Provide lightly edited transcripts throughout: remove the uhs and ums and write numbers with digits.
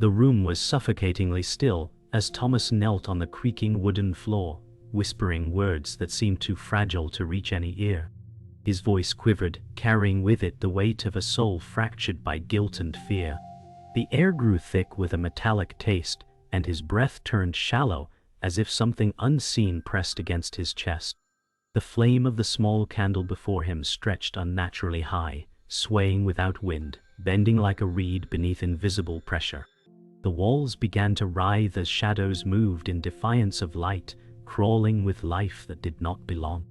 The room was suffocatingly still as Thomas knelt on the creaking wooden floor, whispering words that seemed too fragile to reach any ear. His voice quivered, carrying with it the weight of a soul fractured by guilt and fear. The air grew thick with a metallic taste, and his breath turned shallow, as if something unseen pressed against his chest. The flame of the small candle before him stretched unnaturally high, swaying without wind, bending like a reed beneath invisible pressure. The walls began to writhe as shadows moved in defiance of light, crawling with life that did not belong.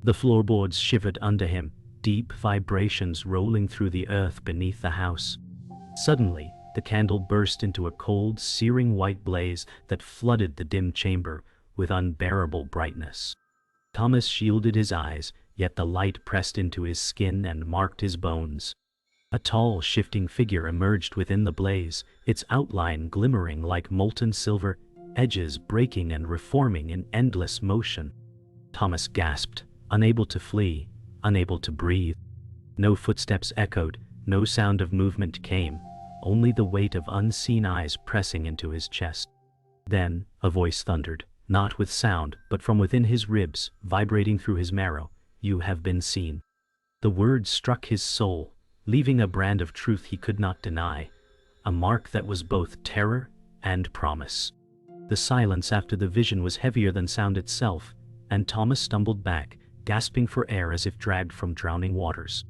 The floorboards shivered under him, deep vibrations rolling through the earth beneath the house. Suddenly, the candle burst into a cold, searing white blaze that flooded the dim chamber with unbearable brightness. Thomas shielded his eyes, yet the light pressed into his skin and marked his bones. A tall, shifting figure emerged within the blaze, its outline glimmering like molten silver, edges breaking and reforming in endless motion. Thomas gasped, unable to flee, unable to breathe. No footsteps echoed, no sound of movement came, only the weight of unseen eyes pressing into his chest. Then, a voice thundered, not with sound, but from within his ribs, vibrating through his marrow. "You have been seen." The words struck his soul, leaving a brand of truth he could not deny, a mark that was both terror and promise. The silence after the vision was heavier than sound itself, and Thomas stumbled back, gasping for air as if dragged from drowning waters.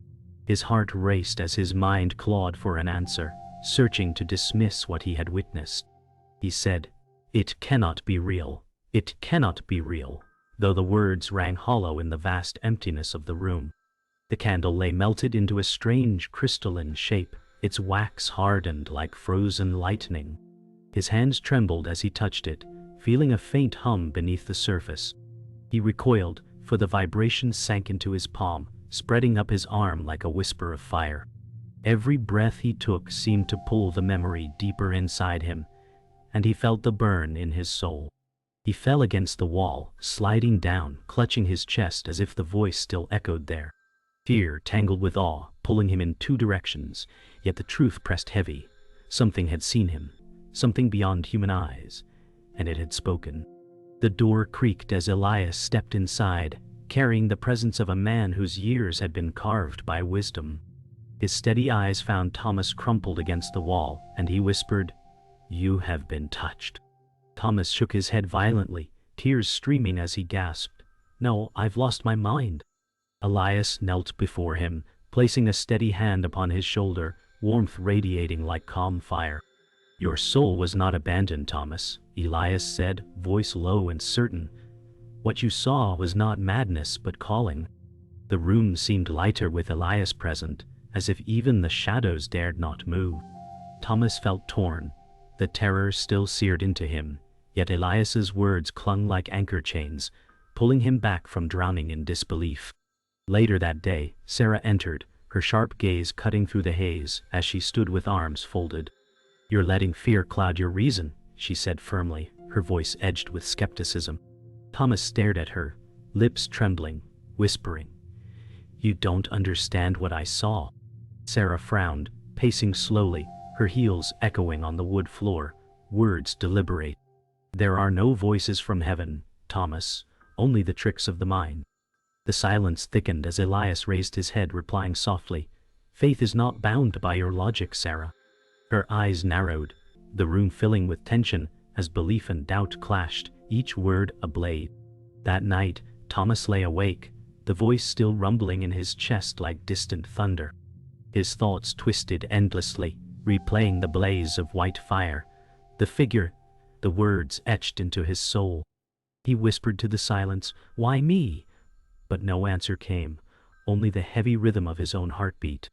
His heart raced as his mind clawed for an answer, searching to dismiss what he had witnessed. He said, "It cannot be real. It cannot be real," though the words rang hollow in the vast emptiness of the room. The candle lay melted into a strange crystalline shape, its wax hardened like frozen lightning. His hands trembled as he touched it, feeling a faint hum beneath the surface. He recoiled, for the vibration sank into his palm, spreading up his arm like a whisper of fire. Every breath he took seemed to pull the memory deeper inside him, and he felt the burn in his soul. He fell against the wall, sliding down, clutching his chest as if the voice still echoed there. Fear tangled with awe, pulling him in two directions, yet the truth pressed heavy. Something had seen him, something beyond human eyes, and it had spoken. The door creaked as Elias stepped inside, carrying the presence of a man whose years had been carved by wisdom. His steady eyes found Thomas crumpled against the wall, and he whispered, "You have been touched." Thomas shook his head violently, tears streaming as he gasped, "No, I've lost my mind." Elias knelt before him, placing a steady hand upon his shoulder, warmth radiating like calm fire. "Your soul was not abandoned, Thomas," Elias said, voice low and certain. "What you saw was not madness but calling." The room seemed lighter with Elias present, as if even the shadows dared not move. Thomas felt torn. The terror still seared into him, yet Elias's words clung like anchor chains, pulling him back from drowning in disbelief. Later that day, Sarah entered, her sharp gaze cutting through the haze as she stood with arms folded. "You're letting fear cloud your reason," she said firmly, her voice edged with skepticism. Thomas stared at her, lips trembling, whispering, "You don't understand what I saw." Sarah frowned, pacing slowly, her heels echoing on the wood floor, words deliberate. "There are no voices from heaven, Thomas, only the tricks of the mind." The silence thickened as Elias raised his head, replying softly, "Faith is not bound by your logic, Sarah." Her eyes narrowed, the room filling with tension as belief and doubt clashed, each word a blade. That night, Thomas lay awake, the voice still rumbling in his chest like distant thunder. His thoughts twisted endlessly, replaying the blaze of white fire, the figure, the words etched into his soul. He whispered to the silence, "Why me?" But no answer came, only the heavy rhythm of his own heartbeat.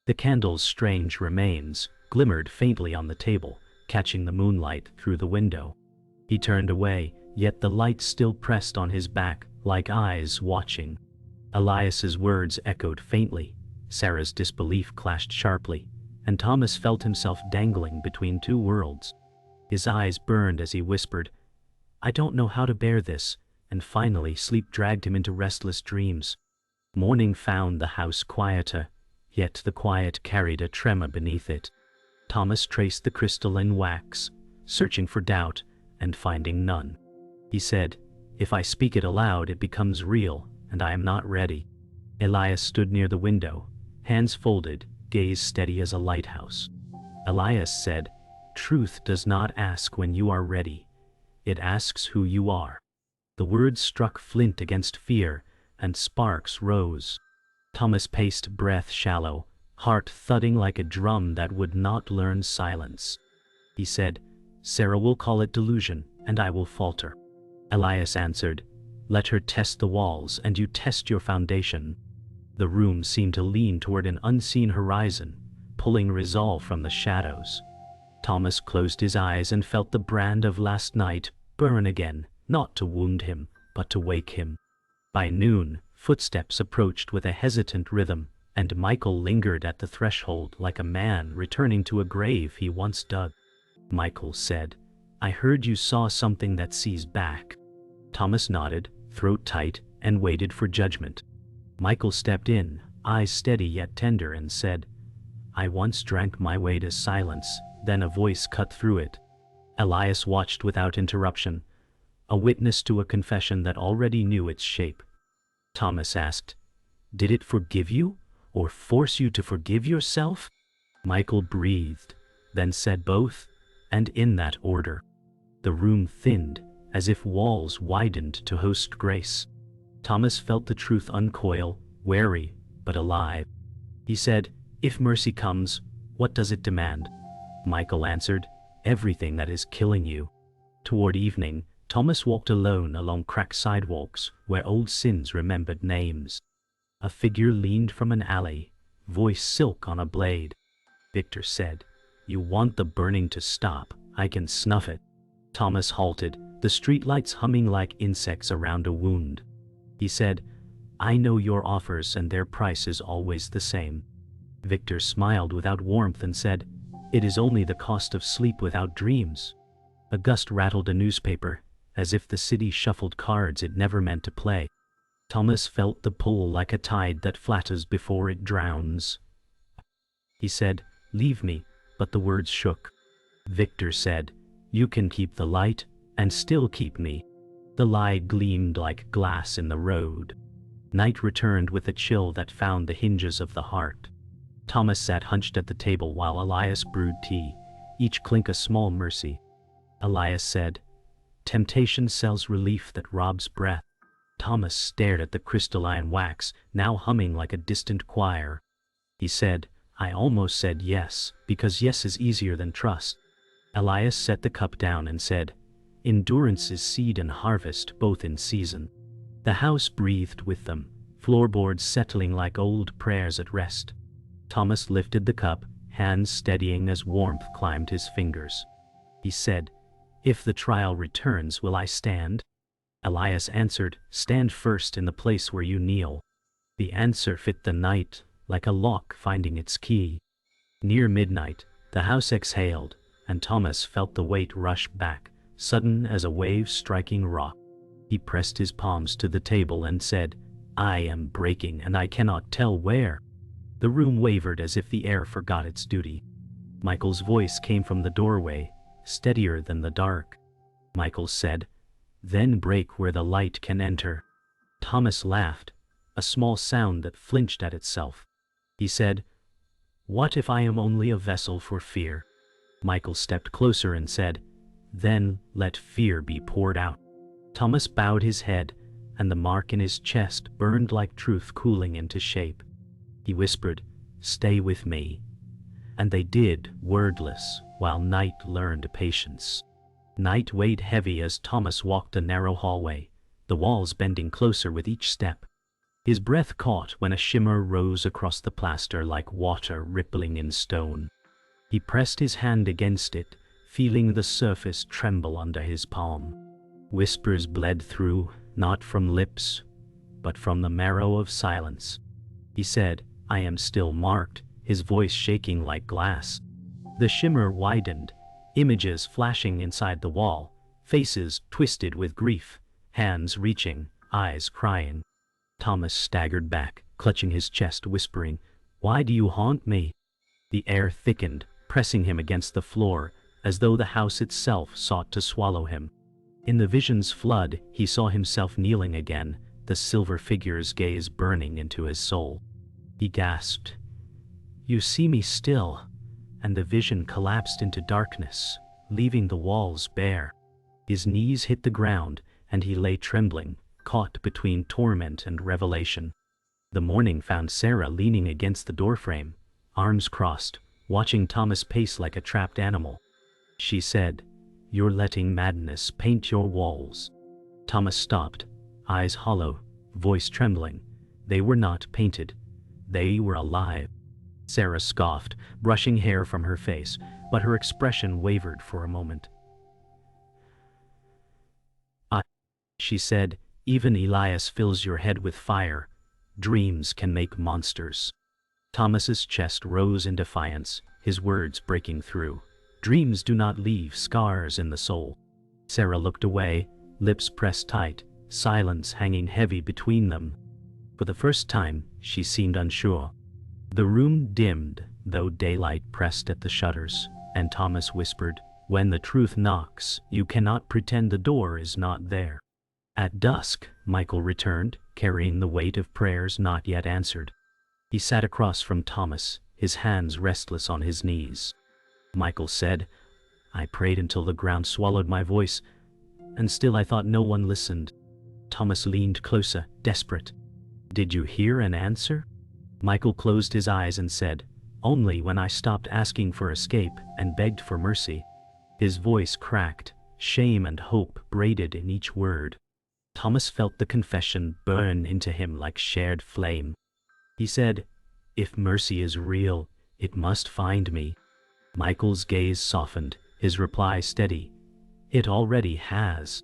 The candle's strange remains glimmered faintly on the table, catching the moonlight through the window. He turned away, yet the light still pressed on his back, like eyes watching. Elias's words echoed faintly, Sarah's disbelief clashed sharply, and Thomas felt himself dangling between two worlds. His eyes burned as he whispered, "I don't know how to bear this," and finally sleep dragged him into restless dreams. Morning found the house quieter, yet the quiet carried a tremor beneath it. Thomas traced the crystalline wax, searching for doubt and finding none. He said, "If I speak it aloud, it becomes real, and I am not ready." Elias stood near the window, hands folded, gaze steady as a lighthouse. Elias said, "Truth does not ask when you are ready. It asks who you are." The words struck flint against fear, and sparks rose. Thomas paced, breath shallow, heart thudding like a drum that would not learn silence. He said, "Sarah will call it delusion, and I will falter." Elias answered, "Let her test the walls, and you test your foundation." The room seemed to lean toward an unseen horizon, pulling resolve from the shadows. Thomas closed his eyes and felt the brand of last night burn again, not to wound him, but to wake him. By noon, footsteps approached with a hesitant rhythm, and Michael lingered at the threshold like a man returning to a grave he once dug. Michael said, "I heard you saw something that sees back." Thomas nodded, throat tight, and waited for judgment. Michael stepped in, eyes steady yet tender, and said, "I once drank my way to silence." Then a voice cut through it. Elias watched without interruption, a witness to a confession that already knew its shape. Thomas asked, "Did it forgive you, or force you to forgive yourself?" Michael breathed, then said both, and in that order. The room thinned, as if walls widened to host grace. Thomas felt the truth uncoil, wary, but alive. He said, "If mercy comes, what does it demand?" Michael answered, "Everything that is killing you." Toward evening, Thomas walked alone along cracked sidewalks where old sins remembered names. A figure leaned from an alley, voice silk on a blade. Victor said, "You want the burning to stop, I can snuff it." Thomas halted, the streetlights humming like insects around a wound. He said, "I know your offers, and their price is always the same." Victor smiled without warmth and said, "It is only the cost of sleep without dreams." A gust rattled a newspaper, as if the city shuffled cards it never meant to play. Thomas felt the pull like a tide that flatters before it drowns. He said, "Leave me," but the words shook. Victor said, "You can keep the light, and still keep me." The lie gleamed like glass in the road. Night returned with a chill that found the hinges of the heart. Thomas sat hunched at the table while Elias brewed tea, each clink a small mercy. Elias said, "Temptation sells relief that robs breath." Thomas stared at the crystalline wax, now humming like a distant choir. He said, "I almost said yes, because yes is easier than trust." Elias set the cup down and said, "Endurance is seed and harvest, both in season." The house breathed with them, floorboards settling like old prayers at rest. Thomas lifted the cup, hands steadying as warmth climbed his fingers. He said, "If the trial returns, will I stand?" Elias answered, "Stand first in the place where you kneel." The answer fit the night, like a lock finding its key. Near midnight, the house exhaled, and Thomas felt the weight rush back, sudden as a wave striking rock. He pressed his palms to the table and said, "I am breaking, and I cannot tell where." The room wavered as if the air forgot its duty. Michael's voice came from the doorway, steadier than the dark. Michael said, "Then break where the light can enter." Thomas laughed, a small sound that flinched at itself. He said, "What if I am only a vessel for fear?" Michael stepped closer and said, "Then let fear be poured out." Thomas bowed his head, and the mark in his chest burned like truth cooling into shape. He whispered, "Stay with me." And they did, wordless, while night learned patience. Night weighed heavy as Thomas walked a narrow hallway, the walls bending closer with each step. His breath caught when a shimmer rose across the plaster like water rippling in stone. He pressed his hand against it, feeling the surface tremble under his palm. Whispers bled through, not from lips, but from the marrow of silence. He said, "I am still marked," his voice shaking like glass. The shimmer widened, images flashing inside the wall, faces twisted with grief, hands reaching, eyes crying. Thomas staggered back, clutching his chest, whispering, "Why do you haunt me?" The air thickened, pressing him against the floor, as though the house itself sought to swallow him. In the vision's flood, he saw himself kneeling again, the silver figure's gaze burning into his soul. He gasped, "You see me still," and the vision collapsed into darkness, leaving the walls bare. His knees hit the ground, and he lay trembling, caught between torment and revelation. The morning found Sarah leaning against the doorframe, arms crossed, watching Thomas pace like a trapped animal. She said, "You're letting madness paint your walls." Thomas stopped, eyes hollow, voice trembling. They were not painted. They were alive. Sarah scoffed, brushing hair from her face, but her expression wavered for a moment. She said, "Even Elias fills your head with fire. Dreams can make monsters." Thomas's chest rose in defiance, his words breaking through. "Dreams do not leave scars in the soul." Sarah looked away, lips pressed tight, silence hanging heavy between them. For the first time, she seemed unsure. The room dimmed, though daylight pressed at the shutters, and Thomas whispered, "When the truth knocks, you cannot pretend the door is not there." At dusk, Michael returned, carrying the weight of prayers not yet answered. He sat across from Thomas, his hands restless on his knees. Michael said, "I prayed until the ground swallowed my voice, and still I thought no one listened." Thomas leaned closer, desperate. "Did you hear an answer?" Michael closed his eyes and said, "Only when I stopped asking for escape and begged for mercy." His voice cracked, shame and hope braided in each word. Thomas felt the confession burn into him like shared flame. He said, "If mercy is real, it must find me." Michael's gaze softened, his reply steady, "It already has."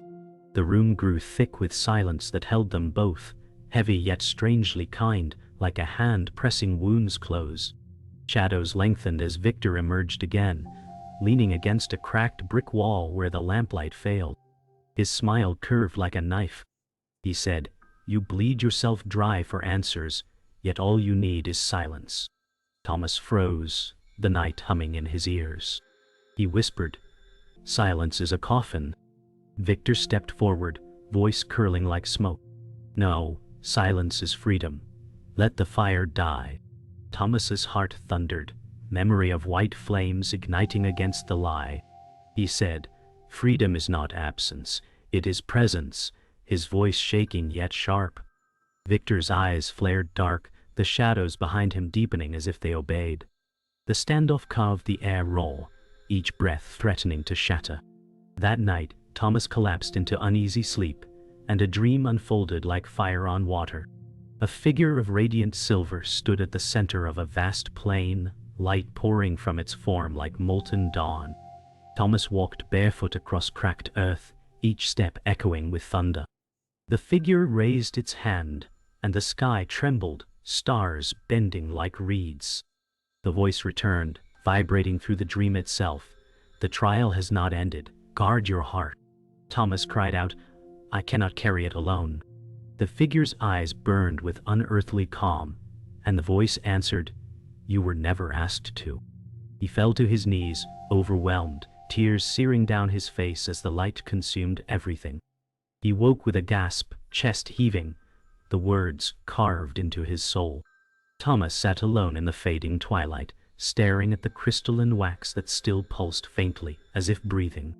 The room grew thick with silence that held them both, heavy yet strangely kind, like a hand pressing wounds close. Shadows lengthened as Victor emerged again, leaning against a cracked brick wall where the lamplight failed. His smile curved like a knife. He said, "You bleed yourself dry for answers, yet all you need is silence." Thomas froze, the night humming in his ears. He whispered, "Silence is a coffin." Victor stepped forward, voice curling like smoke. "No, silence is freedom. Let the fire die." Thomas's heart thundered, memory of white flames igniting against the lie. He said, "Freedom is not absence, it is presence," his voice shaking yet sharp. Victor's eyes flared dark, the shadows behind him deepening as if they obeyed. The standoff carved the air raw, each breath threatening to shatter. That night, Thomas collapsed into uneasy sleep, and a dream unfolded like fire on water. A figure of radiant silver stood at the center of a vast plain, light pouring from its form like molten dawn. Thomas walked barefoot across cracked earth, each step echoing with thunder. The figure raised its hand, and the sky trembled, stars bending like reeds. The voice returned, vibrating through the dream itself. "The trial has not ended. Guard your heart." Thomas cried out, "I cannot carry it alone." The figure's eyes burned with unearthly calm, and the voice answered, "You were never asked to." He fell to his knees, overwhelmed, tears searing down his face as the light consumed everything. He woke with a gasp, chest heaving, the words carved into his soul. Thomas sat alone in the fading twilight, staring at the crystalline wax that still pulsed faintly, as if breathing.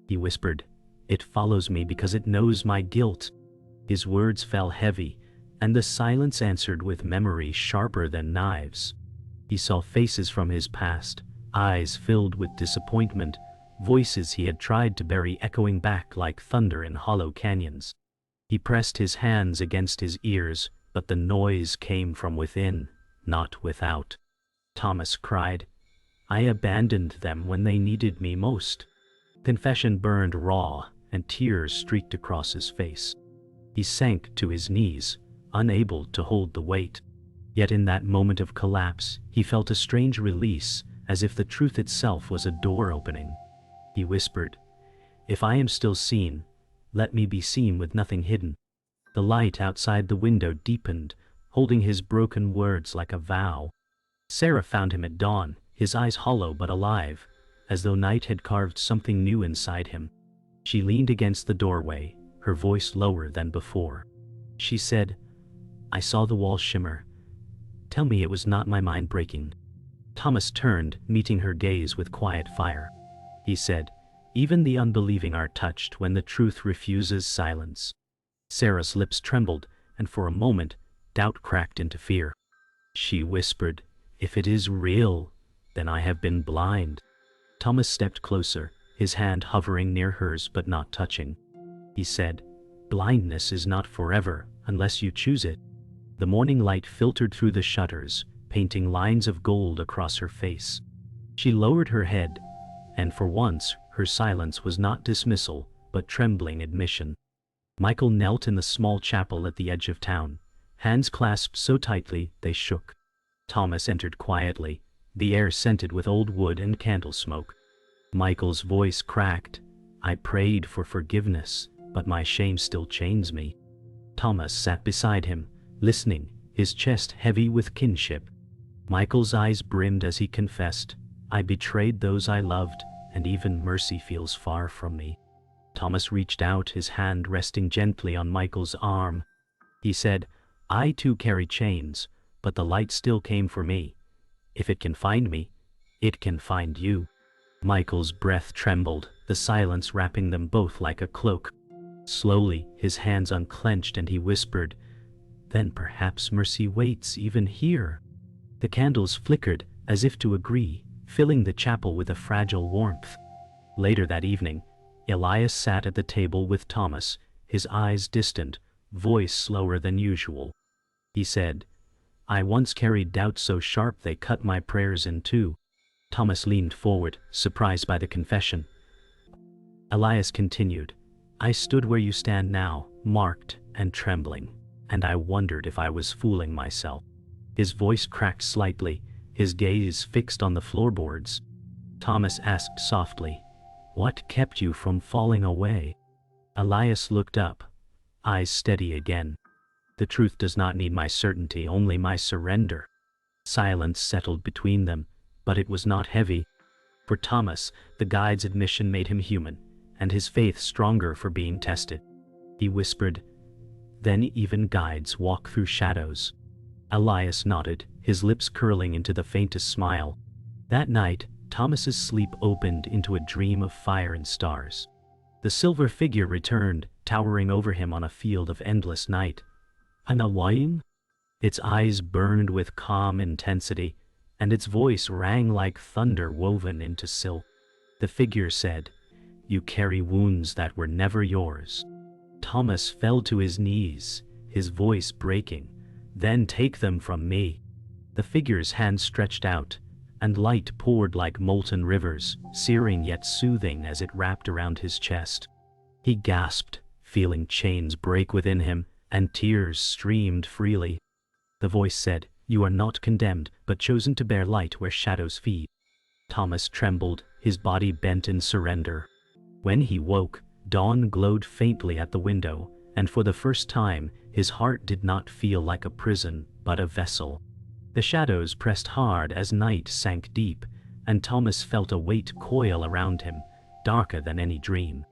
He whispered, "It follows me because it knows my guilt." His words fell heavy, and the silence answered with memory sharper than knives. He saw faces from his past, eyes filled with disappointment, voices he had tried to bury echoing back like thunder in hollow canyons. He pressed his hands against his ears, but the noise came from within, not without. Thomas cried, "I abandoned them when they needed me most." Confession burned raw, and tears streaked across his face. He sank to his knees, unable to hold the weight. Yet in that moment of collapse, he felt a strange release, as if the truth itself was a door opening. He whispered, "If I am still seen, let me be seen with nothing hidden." The light outside the window deepened, holding his broken words like a vow. Sarah found him at dawn, his eyes hollow but alive, as though night had carved something new inside him. She leaned against the doorway, her voice lower than before. She said, "I saw the wall shimmer. Tell me it was not my mind breaking." Thomas turned, meeting her gaze with quiet fire. He said, "Even the unbelieving are touched when the truth refuses silence." Sarah's lips trembled, and for a moment, doubt cracked into fear. She whispered, "If it is real, then I have been blind." Thomas stepped closer, his hand hovering near hers but not touching. He said, "Blindness is not forever, unless you choose it." The morning light filtered through the shutters, painting lines of gold across her face. She lowered her head, and for once, her silence was not dismissal, but trembling admission. Michael knelt in the small chapel at the edge of town, hands clasped so tightly they shook. Thomas entered quietly, the air scented with old wood and candle smoke. Michael's voice cracked. "I prayed for forgiveness, but my shame still chains me." Thomas sat beside him, listening, his chest heavy with kinship. Michael's eyes brimmed as he confessed, "I betrayed those I loved, and even mercy feels far from me." Thomas reached out, his hand resting gently on Michael's arm. He said, "I too carry chains, but the light still came for me. If it can find me, it can find you." Michael's breath trembled, the silence wrapping them both like a cloak. Slowly, his hands unclenched, and he whispered, "Then perhaps mercy waits even here." The candles flickered, as if to agree, filling the chapel with a fragile warmth. Later that evening, Elias sat at the table with Thomas, his eyes distant, voice slower than usual. He said, "I once carried doubts so sharp they cut my prayers in two." Thomas leaned forward, surprised by the confession. Elias continued, "I stood where you stand now, marked and trembling, and I wondered if I was fooling myself." His voice cracked slightly, his gaze fixed on the floorboards. Thomas asked softly, "What kept you from falling away?" Elias looked up, eyes steady again. "The truth does not need my certainty, only my surrender." Silence settled between them, but it was not heavy. For Thomas, the guide's admission made him human, and his faith stronger for being tested. He whispered, "Then even guides walk through shadows." Elias nodded, his lips curling into the faintest smile. That night, Thomas's sleep opened into a dream of fire and stars. The silver figure returned, towering over him on a field of endless night. "I'm not lying?" Its eyes burned with calm intensity, and its voice rang like thunder woven into silk. The figure said, "You carry wounds that were never yours." Thomas fell to his knees, his voice breaking. "Then take them from me." The figure's hand stretched out, and light poured like molten rivers, searing yet soothing as it wrapped around his chest. He gasped, feeling chains break within him, and tears streamed freely. The voice said, "You are not condemned, but chosen to bear light where shadows feed." Thomas trembled, his body bent in surrender. When he woke, dawn glowed faintly at the window, and for the first time, his heart did not feel like a prison, but a vessel. The shadows pressed hard as night sank deep, and Thomas felt a weight coil around him, darker than any dream.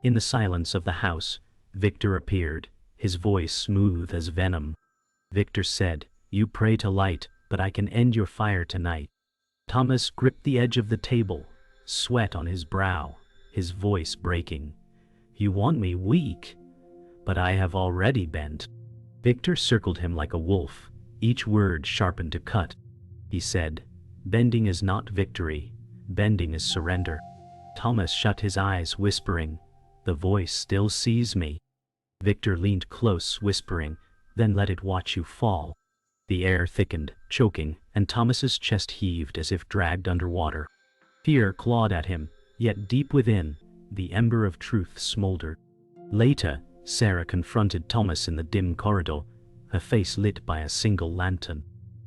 In the silence of the house, Victor appeared, his voice smooth as venom. Victor said, "You pray to light, but I can end your fire tonight." Thomas gripped the edge of the table, sweat on his brow, his voice breaking. "You want me weak, but I have already bent." Victor circled him like a wolf, each word sharpened to cut. He said, "Bending is not victory, bending is surrender." Thomas shut his eyes, whispering, "The voice still sees me." Victor leaned close, whispering, "Then let it watch you fall." The air thickened, choking, and Thomas's chest heaved as if dragged underwater. Fear clawed at him, yet deep within, the ember of truth smoldered. Later, Sarah confronted Thomas in the dim corridor, her face lit by a single lantern.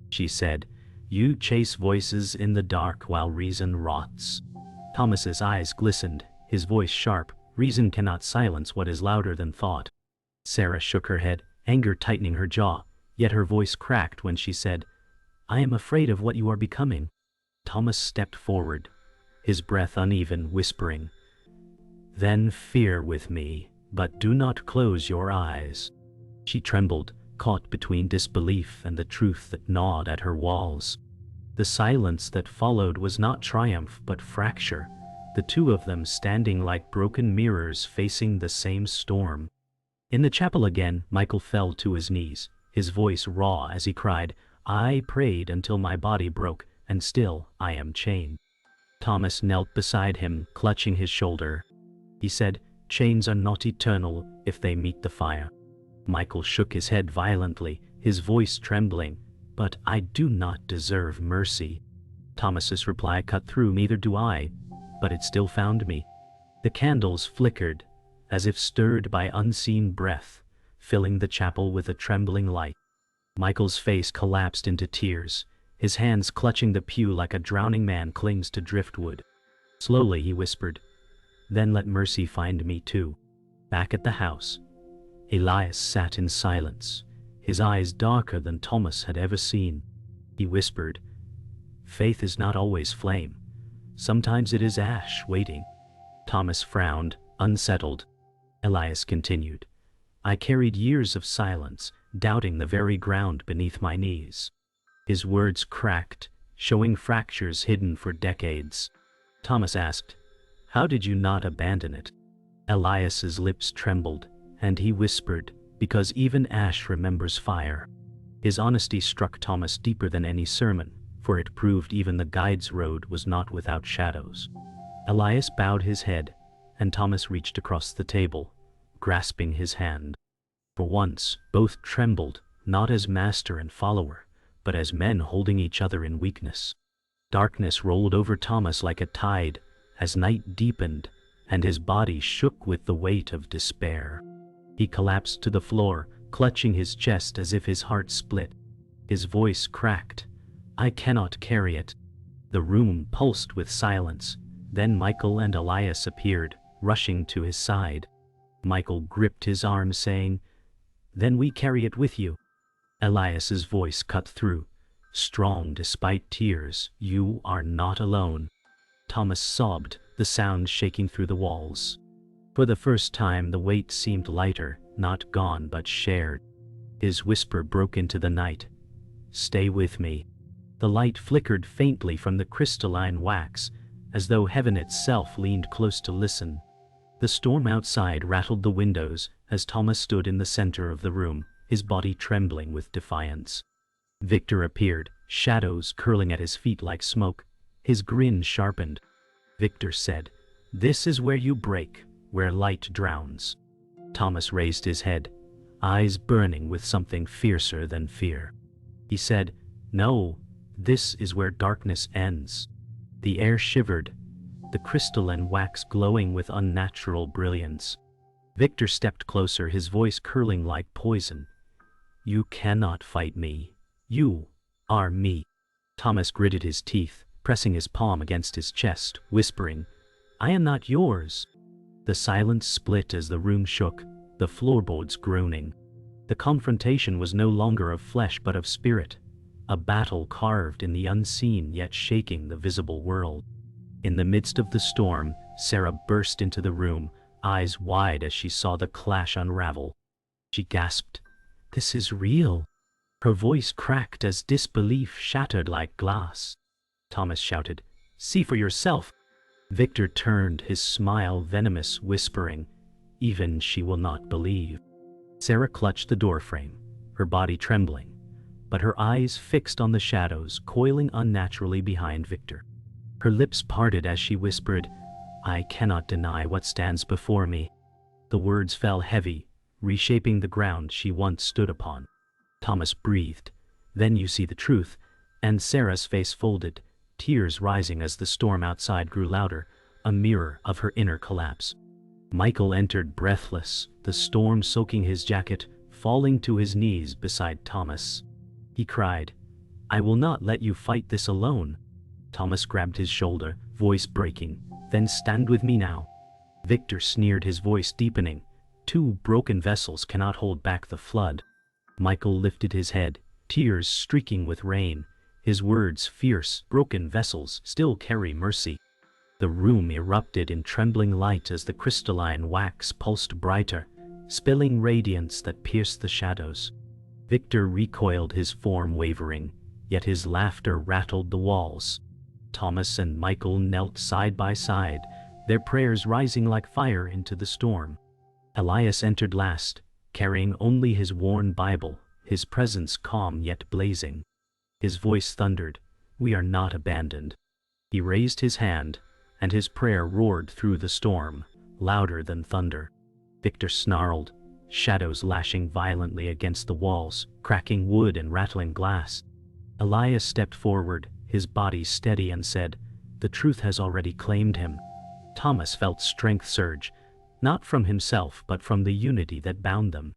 She said, "You chase voices in the dark while reason rots." Thomas's eyes glistened, his voice sharp. "Reason cannot silence what is louder than thought." Sarah shook her head, anger tightening her jaw, yet her voice cracked when she said, "I am afraid of what you are becoming." Thomas stepped forward, his breath uneven, whispering, "Then fear with me, but do not close your eyes." She trembled, caught between disbelief and the truth that gnawed at her walls. The silence that followed was not triumph but fracture, the two of them standing like broken mirrors facing the same storm. In the chapel again, Michael fell to his knees, his voice raw as he cried, "I prayed until my body broke, and still I am chained." Thomas knelt beside him, clutching his shoulder. He said, "Chains are not eternal if they meet the fire." Michael shook his head violently, his voice trembling, "But I do not deserve mercy." Thomas's reply cut through, "Neither do I, but it still found me." The candles flickered, as if stirred by unseen breath, filling the chapel with a trembling light. Michael's face collapsed into tears, his hands clutching the pew like a drowning man clings to driftwood. Slowly he whispered, "Then let mercy find me too." Back at the house, Elias sat in silence, his eyes darker than Thomas had ever seen. He whispered, "Faith is not always flame. Sometimes it is ash waiting." Thomas frowned, unsettled. Elias continued, "I carried years of silence, doubting the very ground beneath my knees." His words cracked, showing fractures hidden for decades. Thomas asked, "How did you not abandon it?" Elias's lips trembled, and he whispered, "Because even ash remembers fire." His honesty struck Thomas deeper than any sermon, for it proved even the guide's road was not without shadows. Elias bowed his head, and Thomas reached across the table, grasping his hand. For once, both trembled, not as master and follower, but as men holding each other in weakness. Darkness rolled over Thomas like a tide, as night deepened, and his body shook with the weight of despair. He collapsed to the floor, clutching his chest as if his heart split. His voice cracked, "I cannot carry it." The room pulsed with silence. Then Michael and Elias appeared, rushing to his side. Michael gripped his arm, saying, "Then we carry it with you." Elias's voice cut through, strong despite tears, "You are not alone." Thomas sobbed, the sound shaking through the walls. For the first time the weight seemed lighter, not gone but shared. His whisper broke into the night, "Stay with me." The light flickered faintly from the crystalline wax, as though heaven itself leaned close to listen. The storm outside rattled the windows as Thomas stood in the center of the room, his body trembling with defiance. Victor appeared, shadows curling at his feet like smoke. His grin sharpened. Victor said, "This is where you break, where light drowns." Thomas raised his head, eyes burning with something fiercer than fear. He said, "No, this is where darkness ends." The air shivered, the crystalline wax glowing with unnatural brilliance. Victor stepped closer, his voice curling like poison. "You cannot fight me. You are me." Thomas gritted his teeth, pressing his palm against his chest, whispering, "I am not yours." The silence split as the room shook, the floorboards groaning. The confrontation was no longer of flesh but of spirit, a battle carved in the unseen yet shaking the visible world. In the midst of the storm, Sarah burst into the room, eyes wide as she saw the clash unravel. She gasped, "This is real." Her voice cracked as disbelief shattered like glass. Thomas shouted, "See for yourself." Victor turned, his smile venomous, whispering, "Even she will not believe." Sarah clutched the doorframe, her body trembling, but her eyes fixed on the shadows coiling unnaturally behind Victor. Her lips parted as she whispered, "I cannot deny what stands before me." The words fell heavy, reshaping the ground she once stood upon. Thomas breathed, "Then you see the truth," and Sarah's face folded, tears rising as the storm outside grew louder, a mirror of her inner collapse. Michael entered breathless, the storm soaking his jacket, falling to his knees beside Thomas. He cried, "I will not let you fight this alone." Thomas grabbed his shoulder, voice breaking, "Then stand with me now." Victor sneered, his voice deepening, "Two broken vessels cannot hold back the flood." Michael lifted his head, tears streaking with rain, His words, fierce, broken vessels, still carry mercy. The room erupted in trembling light as the crystalline wax pulsed brighter, spilling radiance that pierced the shadows. Victor recoiled, his form wavering, yet his laughter rattled the walls. Thomas and Michael knelt side by side, their prayers rising like fire into the storm. Elias entered last, carrying only his worn Bible, his presence calm yet blazing. His voice thundered, "We are not abandoned." He raised his hand, and his prayer roared through the storm, louder than thunder. Victor snarled, shadows lashing violently against the walls, cracking wood and rattling glass. Elias stepped forward, his body steady, and said, "The truth has already claimed him." Thomas felt strength surge, not from himself but from the unity that bound them.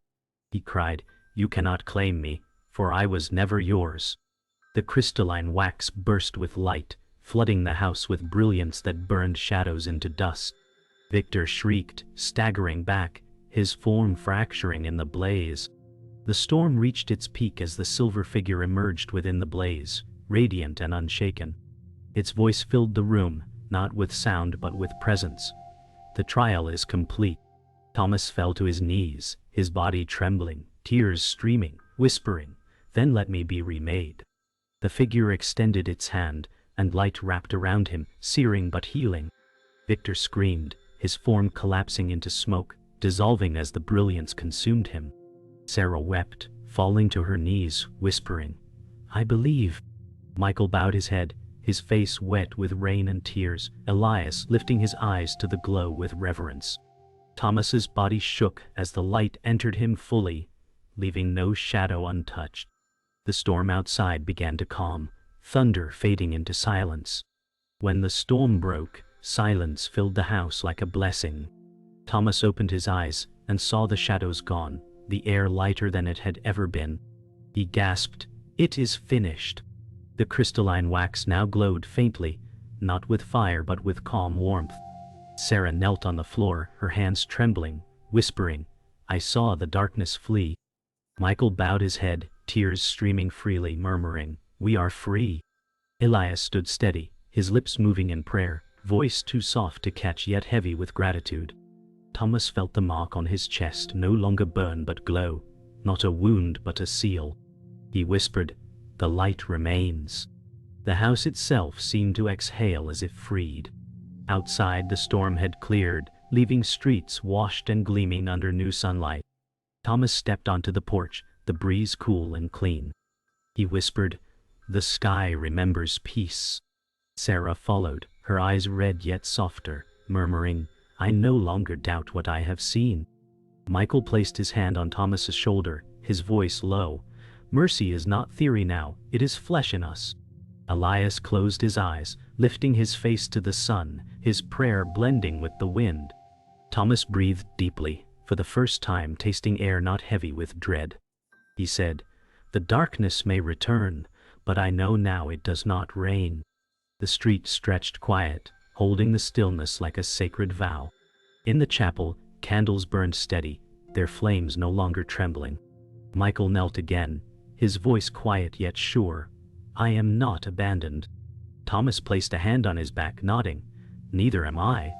He cried, "You cannot claim me, for I was never yours." The crystalline wax burst with light, flooding the house with brilliance that burned shadows into dust. Victor shrieked, staggering back, his form fracturing in the blaze. The storm reached its peak as the silver figure emerged within the blaze, radiant and unshaken. Its voice filled the room, not with sound but with presence. "The trial is complete." Thomas fell to his knees, his body trembling, tears streaming, whispering, "Then let me be remade." The figure extended its hand, and light wrapped around him, searing but healing. Victor screamed, his form collapsing into smoke, dissolving as the brilliance consumed him. Sarah wept, falling to her knees, whispering, "I believe." Michael bowed his head, his face wet with rain and tears, Elias lifting his eyes to the glow with reverence. Thomas's body shook as the light entered him fully, leaving no shadow untouched. The storm outside began to calm, thunder fading into silence. When the storm broke, silence filled the house like a blessing. Thomas opened his eyes and saw the shadows gone, the air lighter than it had ever been. He gasped, "It is finished." The crystalline wax now glowed faintly, not with fire but with calm warmth. Sarah knelt on the floor, her hands trembling, whispering, "I saw the darkness flee." Michael bowed his head, tears streaming freely, murmuring, "We are free." Elias stood steady, his lips moving in prayer, voice too soft to catch yet heavy with gratitude. Thomas felt the mark on his chest no longer burn but glow, not a wound but a seal. He whispered, "The light remains." The house itself seemed to exhale as if freed. Outside, the storm had cleared, leaving streets washed and gleaming under new sunlight. Thomas stepped onto the porch, the breeze cool and clean. He whispered, "The sky remembers peace." Sarah followed, her eyes red yet softer, murmuring, "I no longer doubt what I have seen." Michael placed his hand on Thomas's shoulder, his voice low, "Mercy is not theory now, it is flesh in us." Elias closed his eyes, lifting his face to the sun, his prayer blending with the wind. Thomas breathed deeply, for the first time tasting air not heavy with dread. He said, "The darkness may return, but I know now it does not reign." The street stretched quiet, holding the stillness like a sacred vow. In the chapel, candles burned steady, their flames no longer trembling. Michael knelt again, his voice quiet yet sure, "I am not abandoned." Thomas placed a hand on his back, nodding, "Neither am I."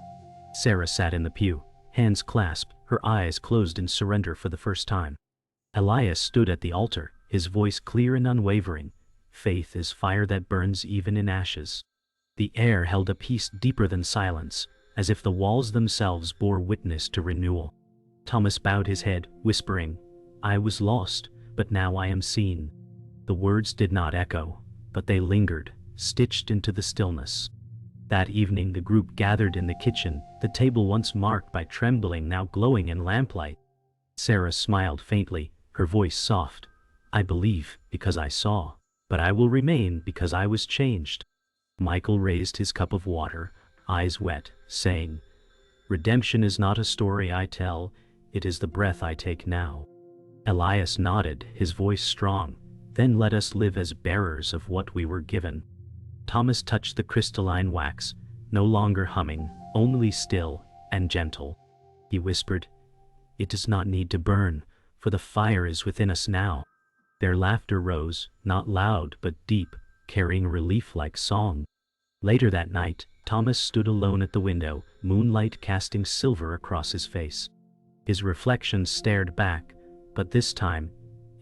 Sarah sat in the pew, hands clasped, her eyes closed in surrender for the first time. Elias stood at the altar, his voice clear and unwavering, "Faith is fire that burns even in ashes." The air held a peace deeper than silence, as if the walls themselves bore witness to renewal. Thomas bowed his head, whispering, "I was lost, but now I am seen." The words did not echo, but they lingered, stitched into the stillness. That evening the group gathered in the kitchen, the table once marked by trembling now glowing in lamplight. Sarah smiled faintly, her voice soft, "I believe because I saw, but I will remain because I was changed." Michael raised his cup of water, eyes wet, saying, "Redemption is not a story I tell, it is the breath I take now." Elias nodded, his voice strong, "Then let us live as bearers of what we were given." Thomas touched the crystalline wax, no longer humming, only still and gentle. He whispered, "It does not need to burn, for the fire is within us now." Their laughter rose, not loud but deep, carrying relief like song. Later that night, Thomas stood alone at the window, moonlight casting silver across his face. His reflection stared back, but this time,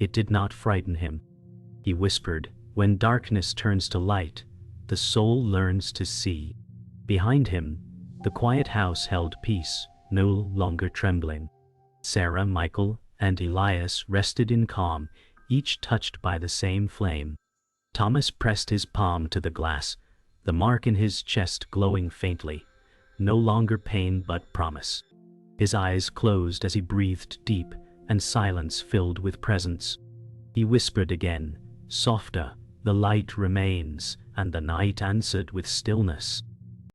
it did not frighten him. He whispered, "When darkness turns to light, the soul learns to see." Behind him, the quiet house held peace, no longer trembling. Sarah, Michael, and Elias rested in calm, each touched by the same flame. Thomas pressed his palm to the glass, the mark in his chest glowing faintly, no longer pain but promise. His eyes closed as he breathed deep, and silence filled with presence. He whispered again, softer, "The light remains," and the night answered with stillness.